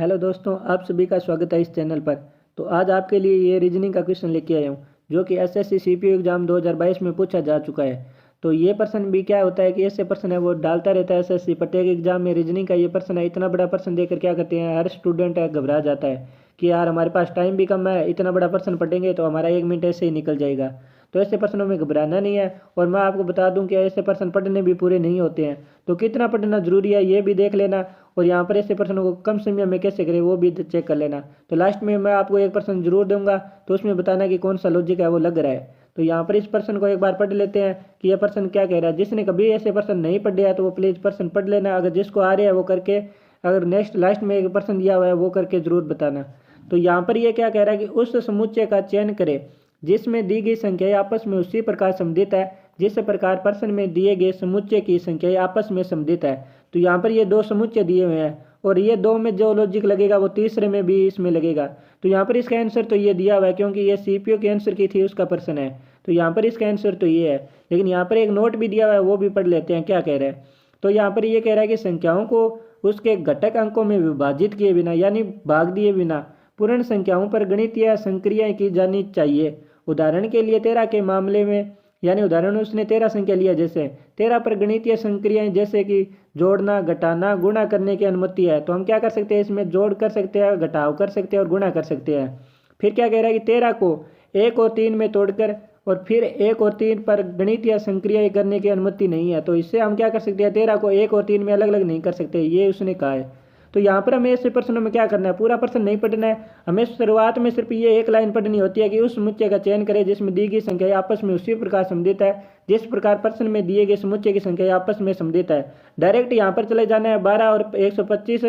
Hello दोस्तों, आप सभी का स्वागत है इस चैनल पर। तो आज आपके लिए ये रीजनिंग का क्वेश्चन लेके आया हूँ जो कि एसएससी सीपीयू एग्जाम 2022 में पूछा जा चुका है। तो ये प्रश्न भी क्या होता है कि ऐसे प्रश्न है वो डालता रहता है एसएससी प्रत्येक एग्जाम में। रीजनिंग का ये प्रश्न है, इतना बड़ा प्रश्न देकर क्या करते हैं, हर स्टूडेंट है घबरा जाता है कि यार हमारे पास टाइम भी कम है, इतना बड़ा प्रश्न पढ़ेंगे तो हमारा 1 मिनट ऐसे ही निकल जाएगा। तो ऐसे प्रश्नों में घबराना नहीं है। और मैं आपको बता दूं कि ऐसे प्रश्न पढ़ने भी पूरे नहीं होते हैं, तो कितना पढ़ना जरूरी है ये भी देख लेना। और यहाँ पर ऐसे प्रश्नों को कम समय में कैसे करें वो भी चेक कर लेना। तो लास्ट में मैं आपको एक प्रश्न जरूर दूंगा, तो उसमें बताना कि कौन सा लॉजिक है वो लग रहा है। तो यहाँ पर इस प्रश्न को एक बार पढ़ लेते हैं कि यह प्रश्न क्या कह रहा है। जिसने कभी ऐसे प्रश्न नहीं पढ़े हैं तो वो प्लीज़ प्रश्न पढ़ लेना, अगर जिसको आ रहा है वो करके, अगर नेक्स्ट लास्ट में एक प्रश्न दिया हुआ है वो करके जरूर बताना। तो यहाँ पर ये क्या कह रहा है कि उस समुच्चय का चयन करें जिसमें दी गई संख्याएं आपस में उसी प्रकार संबंधित है जिस प्रकार प्रश्न में दिए गए समुच्चय की संख्याएं आपस में संबंधित है। तो यहाँ पर ये दो समुच्चय दिए हुए हैं और ये दो में जो लॉजिक लगेगा वो तीसरे में भी इसमें लगेगा। तो यहाँ पर इसका आंसर तो ये दिया हुआ है क्योंकि ये सीपीयू के आंसर की थी उसका प्रश्न है। तो यहाँ पर इसका आंसर तो ये है, लेकिन यहाँ पर एक नोट भी दिया हुआ है वो भी पढ़ लेते हैं क्या कह रहे हैं। तो यहाँ पर ये कह रहा है कि संख्याओं को उसके घटक अंकों में विभाजित किए बिना यानी भाग दिए बिना पूर्ण संख्याओं पर गणितीय संक्रियाएं की जानी चाहिए। उदाहरण के लिए 13 के मामले में, यानी उदाहरण उसने 13 संख्या लिया, जैसे 13 पर गणितीय संक्रियाएं जैसे कि जोड़ना, घटाना, गुणा करने की अनुमति है। तो हम क्या कर सकते हैं, इसमें जोड़ कर सकते हैं, घटाव कर सकते हैं और गुणा कर सकते हैं। फिर क्या कह रहा है कि 13 को 1 और 3 में तोड़कर और फिर 1 और 3 पर गणितीय संक्रियाएं करने की अनुमति नहीं है। तो इससे हम क्या कर सकते हैं, 13 को 1 और 3 में अलग अलग नहीं कर सकते, ये उसने कहा है। तो यहाँ पर हमें ऐसे प्रश्नों में क्या करना है, पूरा प्रश्न नहीं पढ़ना है, हमें शुरुआत में सिर्फ ये एक लाइन पढ़नी होती है कि उस समुच्चय का चयन करें जिसमें दी गई संख्या आपस में उसी प्रकार संबंधित है जिस प्रकार प्रश्न में दिए गए समुच्चय की संख्या आपस में संबंधित है। डायरेक्ट यहाँ पर चले जाना है, 12 और 125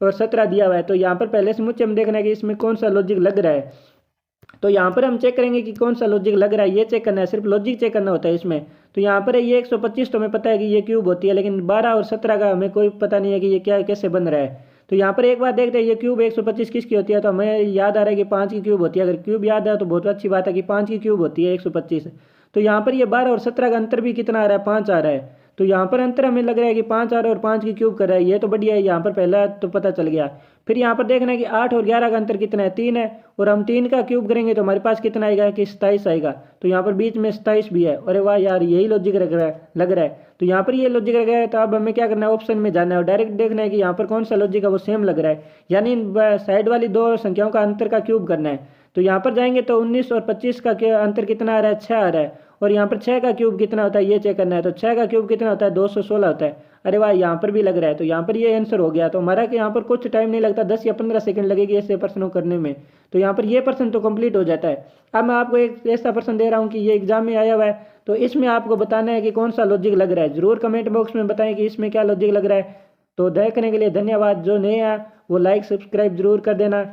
और 17 दिया हुआ है। तो यहाँ पर पहले समुच्चय में देखना है कि इसमें कौन सा लॉजिक लग रहा है। तो यहाँ पर हम चेक करेंगे कि कौन सा लॉजिक लग रहा है, ये चेक करना है, सिर्फ लॉजिक चेक करना होता है इसमें। तो यहाँ पर ये 125 तो हमें पता है कि ये क्यूब होती है, लेकिन 12 और 17 का हमें कोई पता नहीं है कि ये क्या कैसे बन रहा है। तो यहाँ पर एक बार देखते हैं ये क्यूब 125 किसकी होती है। तो हमें याद आ रहा है कि 5 की क्यूब होती है। अगर क्यूब याद है तो बहुत अच्छी बात है कि 5 की क्यूब होती है 125। तो यहाँ पर ये 12 और 17 का अंतर भी कितना आ रहा है, 5 आ रहा है। तो यहाँ पर अंतर हमें लग रहा है कि 5 आ रहा है और 5 की क्यूब कर रहा है, ये तो बढ़िया है, यहाँ पर पहला तो पता चल गया। फिर यहाँ पर देखना है कि 8 और 11 का अंतर कितना है, 3 है, और हम 3 का क्यूब करेंगे तो हमारे पास कितना आएगा कि 27 आएगा। तो यहाँ पर बीच में 27 भी है। अरे वाह यार, यही लॉजिक लग रहा है। तो यहाँ पर ये लॉजिक लग रहा है, तो अब हमें क्या करना है, ऑप्शन में जाना है और डायरेक्ट देखना है कि यहाँ पर कौन सा लॉजिक है वो सेम लग रहा है, यानी साइड वाली दो संख्याओं का अंतर का क्यूब करना है। तो यहाँ पर जाएंगे तो 19 और 25 का अंतर कितना आ रहा है, 6 आ रहा है। और यहाँ पर 6 का क्यूब कितना होता है ये चेक करना है। तो 6 का क्यूब कितना होता है, 216 होता है। अरे वाह, यहाँ पर भी लग रहा है। तो यहाँ पर ये आंसर हो गया। तो हमारा कि यहाँ पर कुछ टाइम नहीं लगता, 10 या 15 सेकंड लगेगी ऐसे प्रश्नों करने में। तो यहाँ पर ये प्रश्न तो कंप्लीट हो जाता है। अब मैं आपको एक ऐसा प्रश्न दे रहा हूँ कि ये एग्जाम में आया हुआ है, तो इसमें आपको बताना है कि कौन सा लॉजिक लग रहा है। जरूर कमेंट बॉक्स में बताएं कि इसमें क्या लॉजिक लग रहा है। तो देखने के लिए धन्यवाद। जो नए हैं वो लाइक सब्सक्राइब जरूर कर देना।